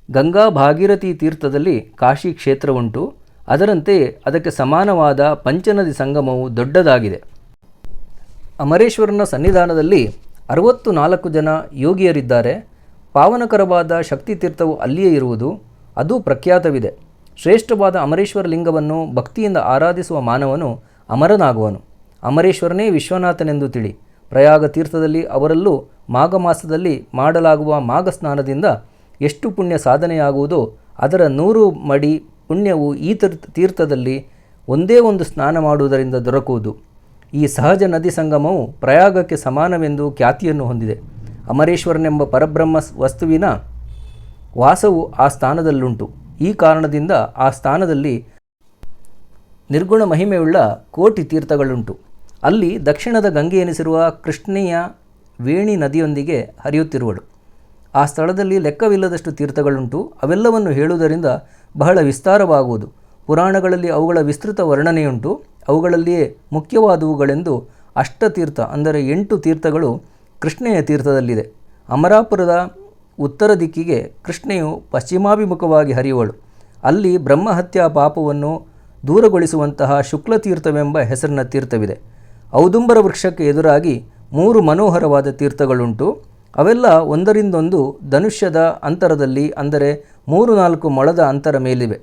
ಗಂಗಾ ಭಾಗೀರಥಿ ತೀರ್ಥದಲ್ಲಿ ಕಾಶಿ ಕ್ಷೇತ್ರವುಂಟು. ಅದರಂತೆಯೇ ಅದಕ್ಕೆ ಸಮಾನವಾದ ಪಂಚನದಿ ಸಂಗಮವು ದೊಡ್ಡದಾಗಿದೆ. ಅಮರೇಶ್ವರನ ಸನ್ನಿಧಾನದಲ್ಲಿ 64 ಜನ ಯೋಗಿಯರಿದ್ದಾರೆ. ಪಾವನಕರವಾದ ಶಕ್ತಿ ತೀರ್ಥವು ಅಲ್ಲಿಯೇ ಇರುವುದು. ಅದು ಪ್ರಖ್ಯಾತವಿದೆ. ಶ್ರೇಷ್ಠವಾದ ಅಮರೇಶ್ವರ ಲಿಂಗವನ್ನು ಭಕ್ತಿಯಿಂದ ಆರಾಧಿಸುವ ಮಾನವನು ಅಮರನಾಗುವನು. ಅಮರೇಶ್ವರನೇ ವಿಶ್ವನಾಥನೆಂದು ತಿಳಿ. ಪ್ರಯಾಗ ತೀರ್ಥದಲ್ಲಿ ಅವರಲ್ಲೂ ಮಾಘ ಮಾಸದಲ್ಲಿ ಮಾಡಲಾಗುವ ಮಾಘ ಸ್ನಾನದಿಂದ ಎಷ್ಟು ಪುಣ್ಯ ಸಾಧನೆಯಾಗುವುದೋ ಅದರ 100 ಮಡಿ ಪುಣ್ಯವು ಈ ತೀರ್ಥದಲ್ಲಿ ಒಂದೇ ಒಂದು ಸ್ನಾನ ಮಾಡುವುದರಿಂದ ದೊರಕುವುದು. ಈ ಸಹಜ ನದಿ ಸಂಗಮವು ಪ್ರಯಾಗಕ್ಕೆ ಸಮಾನವೆಂದು ಖ್ಯಾತಿಯನ್ನು ಹೊಂದಿದೆ. ಅಮರೇಶ್ವರನೆಂಬ ಪರಬ್ರಹ್ಮ ವಸ್ತುವಿನ ವಾಸವು ಆ ಸ್ಥಾನದಲ್ಲುಂಟು. ಈ ಕಾರಣದಿಂದ ಆ ಸ್ಥಾನದಲ್ಲಿ ನಿರ್ಗುಣ ಮಹಿಮೆಯುಳ್ಳ ಕೋಟಿ ತೀರ್ಥಗಳುಂಟು. ಅಲ್ಲಿ ದಕ್ಷಿಣದ ಗಂಗೆ ಎನಿಸಿರುವ ಕೃಷ್ಣೆಯ ವೇಣಿ ನದಿಯೊಂದಿಗೆ ಹರಿಯುತ್ತಿರುವಳು. ಆ ಸ್ಥಳದಲ್ಲಿ ಲೆಕ್ಕವಿಲ್ಲದಷ್ಟು ತೀರ್ಥಗಳುಂಟು. ಅವೆಲ್ಲವನ್ನು ಹೇಳುವುದರಿಂದ ಬಹಳ ವಿಸ್ತಾರವಾಗುವುದು. ಪುರಾಣಗಳಲ್ಲಿ ಅವುಗಳ ವಿಸ್ತೃತ ವರ್ಣನೆಯುಂಟು. ಅವುಗಳಲ್ಲಿಯೇ ಮುಖ್ಯವಾದವುಗಳೆಂದು ಅಷ್ಟತೀರ್ಥ ಅಂದರೆ 8 ತೀರ್ಥಗಳು ಕೃಷ್ಣೆಯ ತೀರ್ಥದಲ್ಲಿದೆ. ಅಮರಾಪುರದ ಉತ್ತರ ದಿಕ್ಕಿಗೆ ಕೃಷ್ಣೆಯು ಪಶ್ಚಿಮಾಭಿಮುಖವಾಗಿ ಹರಿಯುವಳು. ಅಲ್ಲಿ ಬ್ರಹ್ಮಹತ್ಯಾ ಪಾಪವನ್ನು ದೂರಗೊಳಿಸುವಂತಹ ಶುಕ್ಲತೀರ್ಥವೆಂಬ ಹೆಸರಿನ ತೀರ್ಥವಿದೆ. ಔದುಂಬರ ವೃಕ್ಷಕ್ಕೆ ಎದುರಾಗಿ 3 ಮನೋಹರವಾದ ತೀರ್ಥಗಳುಂಟು. ಅವೆಲ್ಲ ಒಂದರಿಂದೊಂದು ಧನುಷ್ಯದ ಅಂತರದಲ್ಲಿ ಅಂದರೆ 3-4 ಮೊಳದ ಅಂತರ ಮೇಲಿವೆ.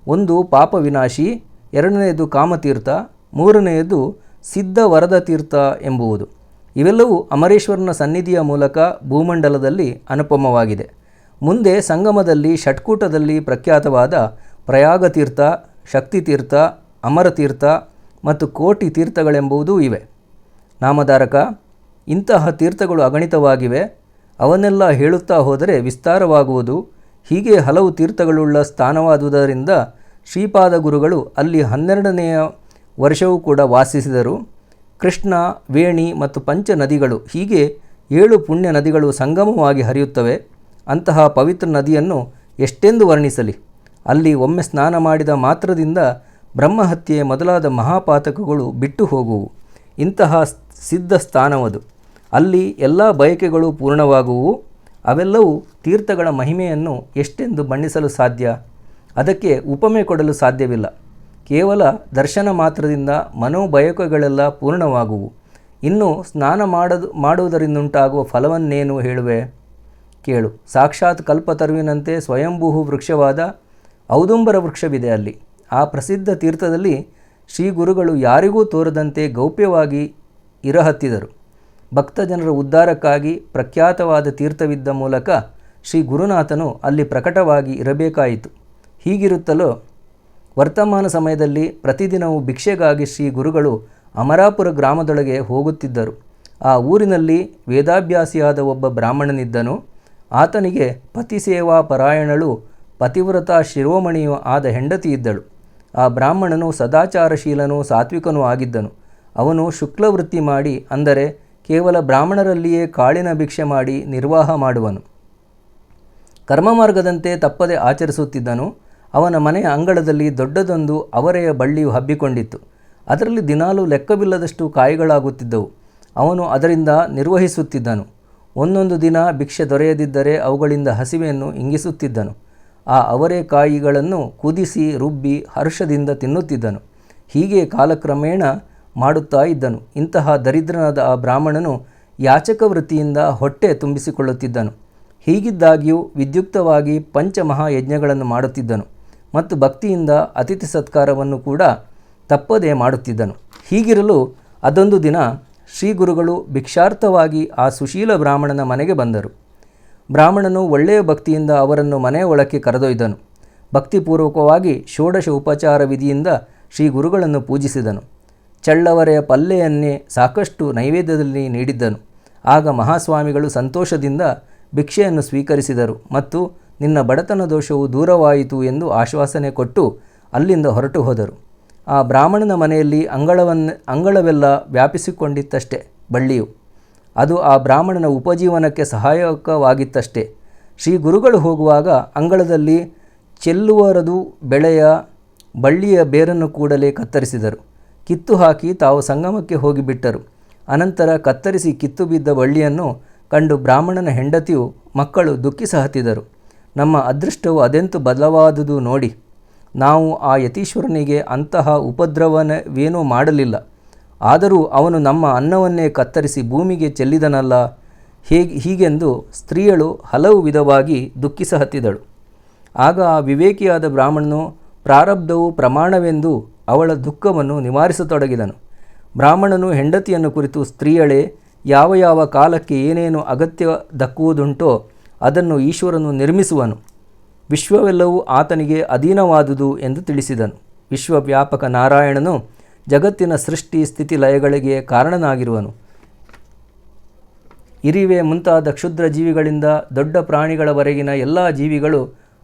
ಒಂದು ಪಾಪ ವಿನಾಶಿ, ಎರಡನೆಯದು ಕಾಮತೀರ್ಥ, ಮೂರನೆಯದು ಸಿದ್ಧ ವರದ ತೀರ್ಥ ಎಂಬುವುದು. ಇವೆಲ್ಲವೂ ಅಮರೇಶ್ವರನ ಸನ್ನಿಧಿಯ ಮೂಲಕ ಭೂಮಂಡಲದಲ್ಲಿ ಅನುಪಮವಾಗಿದೆ. ಮುಂದೆ ಸಂಗಮದಲ್ಲಿ ಷಟ್ಕೂಟದಲ್ಲಿ ಪ್ರಖ್ಯಾತವಾದ ಪ್ರಯಾಗತೀರ್ಥ, ಶಕ್ತಿತೀರ್ಥ, ಅಮರತೀರ್ಥ ಮತ್ತು ಕೋಟಿ ತೀರ್ಥಗಳೆಂಬುದೂ ಇವೆ. ನಾಮಧಾರಕ. ಇಂತಹ ತೀರ್ಥಗಳು ಅಗಣಿತವಾಗಿವೆ. ಅವನ್ನೆಲ್ಲ ಹೇಳುತ್ತಾ ಹೋದರೆ ವಿಸ್ತಾರವಾಗುವುದು. ಹೀಗೆ ಹಲವು ತೀರ್ಥಗಳುಳ್ಳ ಸ್ಥಾನವಾದುದರಿಂದ ಶ್ರೀಪಾದ ಗುರುಗಳು ಅಲ್ಲಿ 12ನೆಯ ವರ್ಷವೂ ಕೂಡ ವಾಸಿಸಿದರು. ಕೃಷ್ಣ, ವೇಣಿ ಮತ್ತು ಪಂಚ ನದಿಗಳು ಹೀಗೆ 7 ಪುಣ್ಯ ನದಿಗಳು ಸಂಗಮವಾಗಿ ಹರಿಯುತ್ತವೆ. ಅಂತಹ ಪವಿತ್ರ ನದಿಯನ್ನು ಎಷ್ಟೆಂದು ವರ್ಣಿಸಲಿ. ಅಲ್ಲಿ ಒಮ್ಮೆ ಸ್ನಾನ ಮಾಡಿದ ಮಾತ್ರದಿಂದ ಬ್ರಹ್ಮಹತ್ಯೆ ಮೊದಲಾದ ಮಹಾಪಾತಕಗಳು ಬಿಟ್ಟು ಹೋಗುವು. ಇಂತಹ ಸಿದ್ಧ ಸ್ಥಾನವದು. ಅಲ್ಲಿ ಎಲ್ಲ ಬಯಕೆಗಳು ಪೂರ್ಣವಾಗುವು. ಅವೆಲ್ಲವೂ ತೀರ್ಥಗಳ ಮಹಿಮೆಯನ್ನು ಎಷ್ಟೆಂದು ಬಣ್ಣಿಸಲು ಸಾಧ್ಯ? ಅದಕ್ಕೆ ಉಪಮೆ ಕೊಡಲು ಸಾಧ್ಯವಿಲ್ಲ. ಕೇವಲ ದರ್ಶನ ಮಾತ್ರದಿಂದ ಮನೋಬಯಕೆಗಳೆಲ್ಲ ಪೂರ್ಣವಾಗುವು. ಇನ್ನು ಸ್ನಾನ ಮಾಡುವುದರಿಂದುಂಟಾಗುವ ಫಲವನ್ನೇನು ಹೇಳುವೆ? ಕೇಳು. ಸಾಕ್ಷಾತ್ ಕಲ್ಪತರುವಿನಂತೆ ಸ್ವಯಂಭೂ ವೃಕ್ಷವಾದ ಔದುಂಬರ ವೃಕ್ಷವಿದೆ ಅಲ್ಲಿ. ಆ ಪ್ರಸಿದ್ಧ ತೀರ್ಥದಲ್ಲಿ ಶ್ರೀ ಗುರುಗಳು ಯಾರಿಗೂ ತೋರದಂತೆ ಗೌಪ್ಯವಾಗಿ ಇರಹತ್ತಿದರು. ಭಕ್ತಜನರ ಉದ್ಧಾರಕ್ಕಾಗಿ ಪ್ರಖ್ಯಾತವಾದ ತೀರ್ಥವಿದ್ದ ಮೂಲಕ ಶ್ರೀ ಗುರುನಾಥನು ಅಲ್ಲಿ ಪ್ರಕಟವಾಗಿ ಇರಬೇಕಾಯಿತು. ಹೀಗಿರುತ್ತಲೋ ವರ್ತಮಾನ ಸಮಯದಲ್ಲಿ ಪ್ರತಿದಿನವೂ ಭಿಕ್ಷೆಗಾಗಿ ಶ್ರೀ ಗುರುಗಳು ಅಮರಾಪುರ ಗ್ರಾಮದೊಳಗೆ ಹೋಗುತ್ತಿದ್ದರು. ಆ ಊರಿನಲ್ಲಿ ವೇದಾಭ್ಯಾಸಿಯಾದ ಒಬ್ಬ ಬ್ರಾಹ್ಮಣನಿದ್ದನು. ಆತನಿಗೆ ಪತಿಸೇವಾ ಪರಾಯಣಳು ಪತಿವ್ರತ ಶಿರೋಮಣಿಯೂ ಆದ ಹೆಂಡತಿ ಇದ್ದಳು. ಆ ಬ್ರಾಹ್ಮಣನು ಸದಾಚಾರಶೀಲನೂ ಸಾತ್ವಿಕನೂ ಆಗಿದ್ದನು. ಅವನು ಶುಕ್ಲವೃತ್ತಿ ಮಾಡಿ, ಅಂದರೆ ಕೇವಲ ಬ್ರಾಹ್ಮಣರಲ್ಲಿಯೇ ಕಾಳಿನ ಭಿಕ್ಷೆ ಮಾಡಿ ನಿರ್ವಾಹ ಮಾಡುವನು. ಕರ್ಮಮಾರ್ಗದಂತೆ ತಪ್ಪದೆ ಆಚರಿಸುತ್ತಿದ್ದನು. ಅವನ ಮನೆಯ ಅಂಗಳದಲ್ಲಿ ದೊಡ್ಡದೊಂದು ಅವರೆಯ ಬಳ್ಳಿಯು ಹಬ್ಬಿಕೊಂಡಿತ್ತು. ಅದರಲ್ಲಿ ದಿನಾಲೂ ಲೆಕ್ಕವಿಲ್ಲದಷ್ಟು ಕಾಯಿಗಳಾಗುತ್ತಿದ್ದವು. ಅವನು ಅದರಿಂದ ನಿರ್ವಹಿಸುತ್ತಿದ್ದನು. ಒಂದೊಂದು ದಿನ ಭಿಕ್ಷೆ ದೊರೆಯದಿದ್ದರೆ ಅವುಗಳಿಂದ ಹಸಿವೆಯನ್ನು ಇಂಗಿಸುತ್ತಿದ್ದನು. ಆ ಅವರೆಕಾಯಿಗಳನ್ನು ಕುದಿಸಿ ರುಬ್ಬಿ ಹರ್ಷದಿಂದ ತಿನ್ನುತ್ತಿದ್ದನು. ಹೀಗೆ ಕಾಲಕ್ರಮೇಣ ಮಾಡುತ್ತಾ ಇದ್ದನು. ಇಂತಹ ದರಿದ್ರನಾದ ಆ ಬ್ರಾಹ್ಮಣನು ಯಾಚಕ ವೃತ್ತಿಯಿಂದ ಹೊಟ್ಟೆ ತುಂಬಿಸಿಕೊಳ್ಳುತ್ತಿದ್ದನು. ಹೀಗಿದ್ದಾಗ್ಯೂ ವಿದ್ಯುಕ್ತವಾಗಿ ಪಂಚಮಹಾಯಜ್ಞಗಳನ್ನು ಮಾಡುತ್ತಿದ್ದನು ಮತ್ತು ಭಕ್ತಿಯಿಂದ ಅತಿಥಿ ಸತ್ಕಾರವನ್ನು ಕೂಡ ತಪ್ಪದೇ ಮಾಡುತ್ತಿದ್ದನು. ಹೀಗಿರಲು ಅದೊಂದು ದಿನ ಶ್ರೀ ಗುರುಗಳು ಭಿಕ್ಷಾರ್ಥವಾಗಿ ಆ ಸುಶೀಲ ಬ್ರಾಹ್ಮಣನ ಮನೆಗೆ ಬಂದರು. ಬ್ರಾಹ್ಮಣನು ಒಳ್ಳೆಯ ಭಕ್ತಿಯಿಂದ ಅವರನ್ನು ಮನೆಯ ಒಳಕ್ಕೆ ಕರೆದೊಯ್ದನು. ಭಕ್ತಿಪೂರ್ವಕವಾಗಿ ಷೋಡಶ ಉಪಚಾರ ವಿಧಿಯಿಂದ ಶ್ರೀ ಗುರುಗಳನ್ನು ಪೂಜಿಸಿದನು. ಚಳ್ಳವರೆಯ ಪಲ್ಲೆಯನ್ನೇ ಸಾಕಷ್ಟು ನೈವೇದ್ಯದಲ್ಲಿ ನೀಡಿದ್ದನು. ಆಗ ಮಹಾಸ್ವಾಮಿಗಳು ಸಂತೋಷದಿಂದ ಭಿಕ್ಷೆಯನ್ನು ಸ್ವೀಕರಿಸಿದರು ಮತ್ತು ನಿನ್ನ ಬಡತನ ದೋಷವು ದೂರವಾಯಿತು ಎಂದು ಆಶ್ವಾಸನೆ ಕೊಟ್ಟು ಅಲ್ಲಿಂದ ಹೊರಟು ಹೋದರು. ಆ ಬ್ರಾಹ್ಮಣನ ಮನೆಯಲ್ಲಿ ಅಂಗಳವೆಲ್ಲ ವ್ಯಾಪಿಸಿಕೊಂಡಿತ್ತಷ್ಟೇ ಬಳ್ಳಿಯು. ಅದು ಆ ಬ್ರಾಹ್ಮಣನ ಉಪಜೀವನಕ್ಕೆ ಸಹಾಯಕವಾಗಿತ್ತಷ್ಟೇ. ಶ್ರೀ ಗುರುಗಳು ಹೋಗುವಾಗ ಅಂಗಳದಲ್ಲಿ ಚೆಲ್ಲುವರದು ಬೆಳೆಯ ಬಳ್ಳಿಯ ಬೇರನ್ನು ಕೂಡಲೇ ಕತ್ತರಿಸಿದರು. ಕಿತ್ತು ಹಾಕಿ ತಾವು ಸಂಗಮಕ್ಕೆ ಹೋಗಿಬಿಟ್ಟರು. ಅನಂತರ ಕತ್ತರಿಸಿ ಕಿತ್ತು ಬಿದ್ದ ಬಳ್ಳಿಯನ್ನು ಕಂಡು ಬ್ರಾಹ್ಮಣನ ಹೆಂಡತಿಯು ಮಕ್ಕಳು ದುಃಖಿಸಹತ್ತಿದರು. ನಮ್ಮ ಅದೃಷ್ಟವು ಅದೆಂತು ಬದಲಾದುದು ನೋಡಿ. ನಾವು ಆ ಯತೀಶ್ವರನಿಗೆ ಅಂತಹ ಉಪದ್ರವವೇನೂ ಮಾಡಲಿಲ್ಲ. ಆದರೂ ಅವನು ನಮ್ಮ ಅನ್ನವನ್ನೇ ಕತ್ತರಿಸಿ ಭೂಮಿಗೆ ಚೆಲ್ಲಿದನಲ್ಲ. ಹೀಗೆಂದು ಸ್ತ್ರೀಯಳು ಹಲವು ವಿಧವಾಗಿ ದುಃಖಿಸಹತ್ತಿದಳು. ಆಗ ಆ ವಿವೇಕಿಯಾದ ಬ್ರಾಹ್ಮಣನು ಪ್ರಾರಬ್ಧವು ಪ್ರಮಾಣವೆಂದು ಅವಳ ದುಃಖವನ್ನು ನಿವಾರಿಸತೊಡಗಿದನು. ಬ್ರಾಹ್ಮಣನು ಹೆಂಡತಿಯನ್ನು ಕುರಿತು, ಸ್ತ್ರೀಯಳೇ, ಯಾವ ಯಾವ ಕಾಲಕ್ಕೆ ಏನೇನು ಅಗತ್ಯ ದಕ್ಕುವುದುಂಟೋ ಅದನ್ನು ಈಶ್ವರನು ನಿರ್ಮಿಸುವನು. ವಿಶ್ವವೆಲ್ಲವೂ ಆತನಿಗೆ ಅಧೀನವಾದುದು ಎಂದು ತಿಳಿಸಿದನು. ವಿಶ್ವವ್ಯಾಪಕ ನಾರಾಯಣನು ಜಗತ್ತಿನ ಸೃಷ್ಟಿ ಸ್ಥಿತಿ ಲಯಗಳಿಗೆ ಕಾರಣನಾಗಿರುವನು. ಇರಿವೆ ಮುಂತಾದ ಕ್ಷುದ್ರ ಜೀವಿಗಳಿಂದ ದೊಡ್ಡ ಪ್ರಾಣಿಗಳವರೆಗಿನ ಎಲ್ಲ ಜೀವಿಗಳು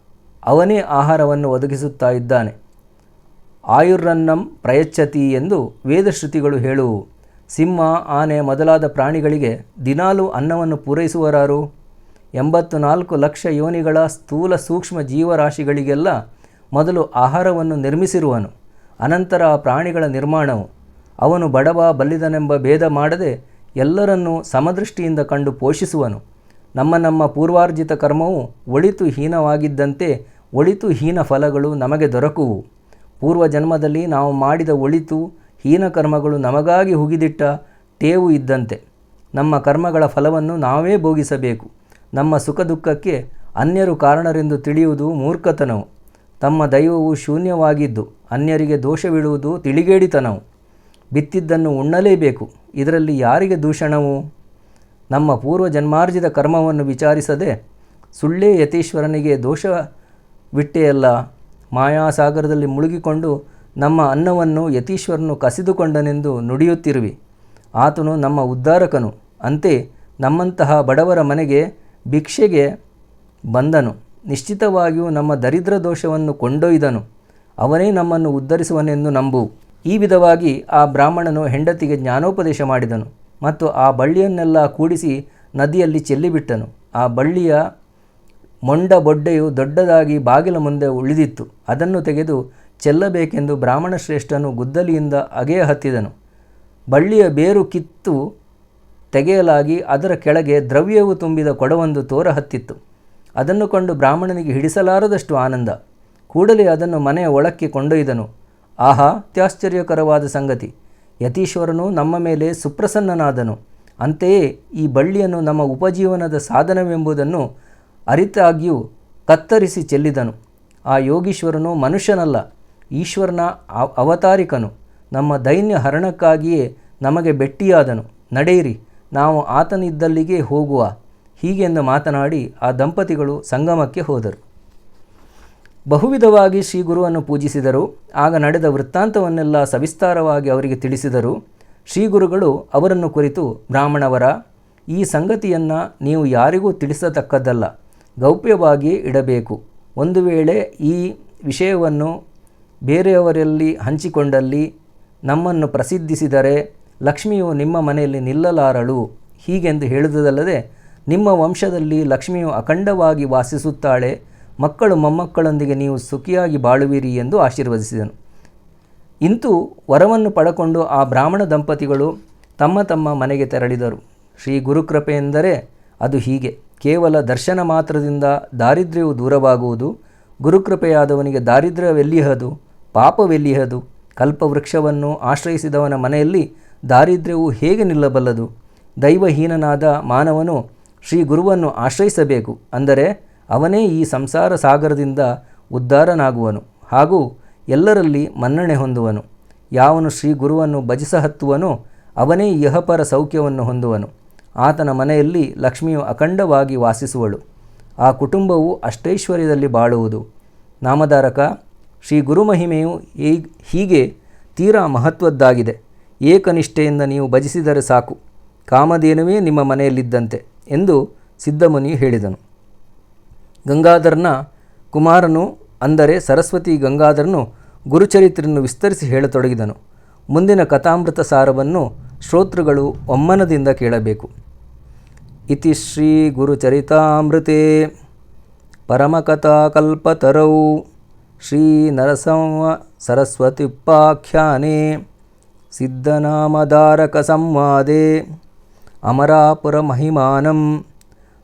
ಅವನೇ ಆಹಾರವನ್ನು ಒದಗಿಸುತ್ತಾ ಇದ್ದಾನೆ. ಆಯುರ್ರನ್ನಂ ಪ್ರಯಚ್ಛತಿ ಎಂದು ವೇದಶ್ರುತಿಗಳು ಹೇಳುವು. ಸಿಂಹ, ಆನೆ ಮೊದಲಾದ ಪ್ರಾಣಿಗಳಿಗೆ ದಿನಾಲೂ ಅನ್ನವನ್ನು ಪೂರೈಸುವರಾರು? 84 ಲಕ್ಷ ಯೋನಿಗಳ ಸ್ಥೂಲ ಸೂಕ್ಷ್ಮ ಜೀವರಾಶಿಗಳಿಗೆಲ್ಲ ಮೊದಲು ಆಹಾರವನ್ನು ನಿರ್ಮಿಸಿರುವನು. ಅನಂತರ ಆ ಪ್ರಾಣಿಗಳ ನಿರ್ಮಾಣವು. ಅವನು ಬಡವ ಬಲ್ಲಿದನೆಂಬ ಭೇದ ಮಾಡದೆ ಎಲ್ಲರನ್ನೂ ಸಮದೃಷ್ಟಿಯಿಂದ ಕಂಡು ಪೋಷಿಸುವನು. ನಮ್ಮ ಪೂರ್ವಾರ್ಜಿತ ಕರ್ಮವು ಒಳಿತು ಹೀನವಾಗಿದ್ದಂತೆ ಒಳಿತು ಹೀನ ಫಲಗಳು ನಮಗೆ ದೊರಕುವು. ಪೂರ್ವಜನ್ಮದಲ್ಲಿ ನಾವು ಮಾಡಿದ ಒಳಿತು ಹೀನ ಕರ್ಮಗಳು ನಮಗಾಗಿ ಹುಗಿದಿಟ್ಟ ಟೇವು ಇದ್ದಂತೆ. ನಮ್ಮ ಕರ್ಮಗಳ ಫಲವನ್ನು ನಾವೇ ಭೋಗಿಸಬೇಕು. ನಮ್ಮ ಸುಖ ದುಃಖಕ್ಕೆ ಅನ್ಯರು ಕಾರಣರೆಂದು ತಿಳಿಯುವುದು ಮೂರ್ಖತನವು. ತಮ್ಮ ದೈವವು ಶೂನ್ಯವಾಗಿದ್ದು ಅನ್ಯರಿಗೆ ದೋಷವಿಡುವುದು ತಿಳಿಗೇಡಿತನವು. ಬಿತ್ತಿದ್ದನ್ನು ಉಣ್ಣಲೇಬೇಕು. ಇದರಲ್ಲಿ ಯಾರಿಗೆ ದೂಷಣವು? ನಮ್ಮ ಪೂರ್ವಜನ್ಮಾರ್ಜಿತ ಕರ್ಮವನ್ನು ವಿಚಾರಿಸದೆ ಸುಳ್ಳೇ ಯತೀಶ್ವರನಿಗೆ ದೋಷವಿಟ್ಟೆಯಲ್ಲ. ಮಾಯಾಸಾಗರದಲ್ಲಿ ಮುಳುಗಿಕೊಂಡು ನಮ್ಮ ಅನ್ನವನ್ನು ಯತೀಶ್ವರನು ಕಸಿದುಕೊಂಡನೆಂದು ನುಡಿಯುತ್ತಿರುವಿ. ಆತನು ನಮ್ಮ ಉದ್ಧಾರಕನು. ಅಂತೆ ನಮ್ಮಂತಹ ಬಡವರ ಮನೆಗೆ ಭಿಕ್ಷೆಗೆ ಬಂದನು. ನಿಶ್ಚಿತವಾಗಿಯೂ ನಮ್ಮ ದರಿದ್ರ ದೋಷವನ್ನು ಕೊಂಡೊಯ್ದನು. ಅವನೇ ನಮ್ಮನ್ನು ಉದ್ಧರಿಸುವನೆಂದು ನಂಬು. ಈ ವಿಧವಾಗಿ ಆ ಬ್ರಾಹ್ಮಣನು ಹೆಂಡತಿಗೆ ಜ್ಞಾನೋಪದೇಶ ಮಾಡಿದನು ಮತ್ತು ಆ ಬಳ್ಳಿಯನ್ನೆಲ್ಲ ಕೂಡಿಸಿ ನದಿಯಲ್ಲಿ ಚೆಲ್ಲಿಬಿಟ್ಟನು. ಆ ಬಳ್ಳಿಯ ಮೊಂಡ ಬೊಡ್ಡೆಯು ದೊಡ್ಡದಾಗಿ ಬಾಗಿಲ ಮುಂದೆ ಉಳಿದಿತ್ತು. ಅದನ್ನು ತೆಗೆದು ಚೆಲ್ಲಬೇಕೆಂದು ಬ್ರಾಹ್ಮಣ ಶ್ರೇಷ್ಠನು ಗುದ್ದಲಿಯಿಂದ ಅಗೆಯ ಹತ್ತಿದನು. ಬಳ್ಳಿಯ ಬೇರು ಕಿತ್ತು ತೆಗೆಯಲಾಗಿ ಅದರ ಕೆಳಗೆ ದ್ರವ್ಯವು ತುಂಬಿದ ಕೊಡವೊಂದು ತೋರ ಹತ್ತಿತ್ತು. ಅದನ್ನು ಕೊಂಡು ಬ್ರಾಹ್ಮಣನಿಗೆ ಹಿಡಿಸಲಾರದಷ್ಟು ಆನಂದ. ಕೂಡಲೇ ಅದನ್ನು ಮನೆಯ ಒಳಕ್ಕೆ ಕೊಂಡೊಯ್ದನು. ಆಹಾ, ಅತ್ಯಾಶ್ಚರ್ಯಕರವಾದ ಸಂಗತಿ! ಯತೀಶ್ವರನು ನಮ್ಮ ಮೇಲೆ ಸುಪ್ರಸನ್ನನಾದನು. ಅಂತೆಯೇ ಈ ಬಳ್ಳಿಯನ್ನು ನಮ್ಮ ಉಪಜೀವನದ ಸಾಧನವೆಂಬುದನ್ನು ಅರಿತಾಗ್ಯೂ ಕತ್ತರಿಸಿ ಚೆಲ್ಲಿದನು. ಆ ಯೋಗೀಶ್ವರನು ಮನುಷ್ಯನಲ್ಲ, ಈಶ್ವರನ ಅವತಾರಿಕನು. ನಮ್ಮ ದೈನ್ಯ ಹರಣಕ್ಕಾಗಿಯೇ ನಮಗೆ ಭೆಟ್ಟಿಯಾದನು. ನಡೆಯಿರಿ, ನಾವು ಆತನಿದ್ದಲ್ಲಿಗೆ ಹೋಗುವ. ಹೀಗೆಂದು ಮಾತನಾಡಿ ಆ ದಂಪತಿಗಳು ಸಂಗಮಕ್ಕೆ ಹೋದರು. ಬಹುವಿಧವಾಗಿ ಶ್ರೀ ಗುರುವನ್ನು ಪೂಜಿಸಿದರು. ಆಗ ನಡೆದ ವೃತ್ತಾಂತವನ್ನೆಲ್ಲ ಸವಿಸ್ತಾರವಾಗಿ ಅವರಿಗೆ ತಿಳಿಸಿದರು. ಶ್ರೀ ಗುರುಗಳು ಅವರನ್ನು ಕುರಿತು, ಬ್ರಾಹ್ಮಣವರ, ಈ ಸಂಗತಿಯನ್ನು ನೀವು ಯಾರಿಗೂ ತಿಳಿಸತಕ್ಕದ್ದಲ್ಲ, ಗೌಪ್ಯವಾಗಿ ಇಡಬೇಕು. ಒಂದು ವೇಳೆ ಈ ವಿಷಯವನ್ನು ಬೇರೆಯವರಲ್ಲಿ ಹಂಚಿಕೊಂಡಲ್ಲಿ ನಮ್ಮನ್ನು ಪ್ರಸಿದ್ಧಿಸಿದರೆ ಲಕ್ಷ್ಮಿಯು ನಿಮ್ಮ ಮನೆಯಲ್ಲಿ ನಿಲ್ಲಲಾರಳು. ಹೀಗೆಂದು ಹೇಳುವುದಲ್ಲದೆ ನಿಮ್ಮ ವಂಶದಲ್ಲಿ ಲಕ್ಷ್ಮಿಯು ಅಖಂಡವಾಗಿ ವಾಸಿಸುತ್ತಾಳೆ. ಮಕ್ಕಳು ಮೊಮ್ಮಕ್ಕಳೊಂದಿಗೆ ನೀವು ಸುಖಿಯಾಗಿ ಬಾಳುವಿರಿ ಎಂದು ಆಶೀರ್ವದಿಸಿದನು. ಇಂತೂ ವರವನ್ನು ಪಡಕೊಂಡು ಆ ಬ್ರಾಹ್ಮಣ ದಂಪತಿಗಳು ತಮ್ಮ ತಮ್ಮ ಮನೆಗೆ ತೆರಳಿದರು. ಶ್ರೀ ಗುರುಕೃಪೆ ಎಂದರೆ ಅದು ಹೀಗೆ. ಕೇವಲ ದರ್ಶನ ಮಾತ್ರದಿಂದ ದಾರಿದ್ರ್ಯವು ದೂರವಾಗುವುದು. ಗುರುಕೃಪೆಯಾದವನಿಗೆ ದಾರಿದ್ರ್ಯವೆಲ್ಲಿಯಹದು, ಪಾಪವೆಲ್ಲಿಯಹದು? ಕಲ್ಪವೃಕ್ಷವನ್ನು ಆಶ್ರಯಿಸಿದವನ ಮನೆಯಲ್ಲಿ ದಾರಿದ್ರ್ಯವು ಹೇಗೆ ನಿಲ್ಲಬಲ್ಲದು? ದೈವಹೀನನಾದ ಮಾನವನು ಶ್ರೀ ಗುರುವನ್ನು ಆಶ್ರಯಿಸಬೇಕು. ಅಂದರೆ ಅವನೇ ಈ ಸಂಸಾರ ಸಾಗರದಿಂದ ಉದ್ಧಾರನಾಗುವನು ಹಾಗೂ ಎಲ್ಲರಲ್ಲಿ ಮನ್ನಣೆ ಹೊಂದುವನು. ಯಾವನು ಶ್ರೀ ಗುರುವನ್ನು ಭಜಿಸಹತ್ತುವನೋ ಅವನೇ ಇಹಪರ ಸೌಖ್ಯವನ್ನು ಹೊಂದುವನು. ಆತನ ಮನೆಯಲ್ಲಿ ಲಕ್ಷ್ಮಿಯು ಅಖಂಡವಾಗಿ ವಾಸಿಸುವಳು. ಆ ಕುಟುಂಬವು ಅಷ್ಟೈಶ್ವರ್ಯದಲ್ಲಿ ಬಾಳುವುದು. ನಾಮಧಾರಕ, ಶ್ರೀ ಗುರುಮಹಿಮೆಯು ಹೀಗೆ ತೀರಾ ಮಹತ್ವದ್ದಾಗಿದೆ. ಏಕನಿಷ್ಠೆಯಿಂದ ನೀವು ಭಜಿಸಿದರೆ ಸಾಕು, ಕಾಮಧೇನುವೇ ನಿಮ್ಮ ಮನೆಯಲ್ಲಿದ್ದಂತೆ ಎಂದು ಸಿದ್ಧಮುನಿ ಹೇಳಿದನು. ಗಂಗಾಧರನ ಕುಮಾರನು ಅಂದರೆ ಸರಸ್ವತಿ ಗಂಗಾಧರನು ಗುರುಚರಿತ್ರೆಯನ್ನು ವಿಸ್ತರಿಸಿ ಹೇಳತೊಡಗಿದನು. ಮುಂದಿನ ಕಥಾಮೃತ ಸಾರವನ್ನು ಶ್ರೋತೃಗಳು ಒಮ್ಮನದಿಂದ ಕೇಳಬೇಕು. ಇತಿ ಶ್ರೀ ಗುರುಚರಿತಾಮೃತೆ ಪರಮಕಥಾಕಲ್ಪತರೌ ಶ್ರೀ ನರಸಿಂಹ ಸರಸ್ವತ್ಯುಪಾಖ್ಯಾನೆ ಸಿದ್ಧನಾಮಧಾರಕ ಸಂವಾದೆ ಅಮರಾಪುರ ಮಹಿಮಾನಂ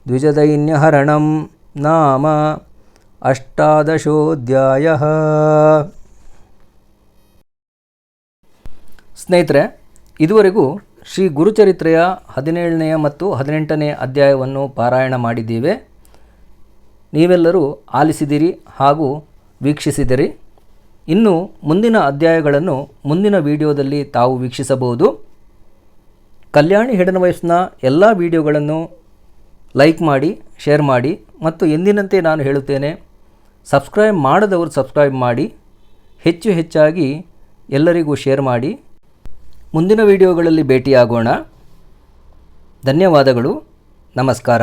ದ್ವಿಜದೈನ್ಯಹರಣಂ ನಾಮ ಅಷ್ಟಾದಶೋಧ್ಯಾಯಃ. ಸ್ನೇಹಿತರೆ, ಇದುವರೆಗೂ ಶ್ರೀ ಗುರುಚರಿತ್ರೆಯ 17ನೇ ಮತ್ತು 18ನೇ ಅಧ್ಯಾಯವನ್ನು ಪಾರಾಯಣ ಮಾಡಿದ್ದೇವೆ. ನೀವೆಲ್ಲರೂ ಆಲಿಸಿದಿರಿ ಹಾಗೂ ವೀಕ್ಷಿಸಿದಿರಿ. ಇನ್ನು ಮುಂದಿನ ಅಧ್ಯಾಯಗಳನ್ನು ಮುಂದಿನ ವಿಡಿಯೋದಲ್ಲಿ ತಾವು ವೀಕ್ಷಿಸಬಹುದು. ಕಲ್ಯಾಣಿ ಹಿಡನ್ ವೈಬ್ಸ್ನ ಎಲ್ಲ ವಿಡಿಯೋಗಳನ್ನು ಲೈಕ್ ಮಾಡಿ, ಶೇರ್ ಮಾಡಿ ಮತ್ತು ಎಂದಿನಂತೆ ನಾನು ಹೇಳುತ್ತೇನೆ, ಸಬ್ಸ್ಕ್ರೈಬ್ ಮಾಡದವರು ಸಬ್ಸ್ಕ್ರೈಬ್ ಮಾಡಿ, ಹೆಚ್ಚಾಗಿ ಎಲ್ಲರಿಗೂ ಶೇರ್ ಮಾಡಿ. ಮುಂದಿನ ವಿಡಿಯೋಗಳಲ್ಲಿ ಭೇಟಿಯಾಗೋಣ. ಧನ್ಯವಾದಗಳು. ನಮಸ್ಕಾರ.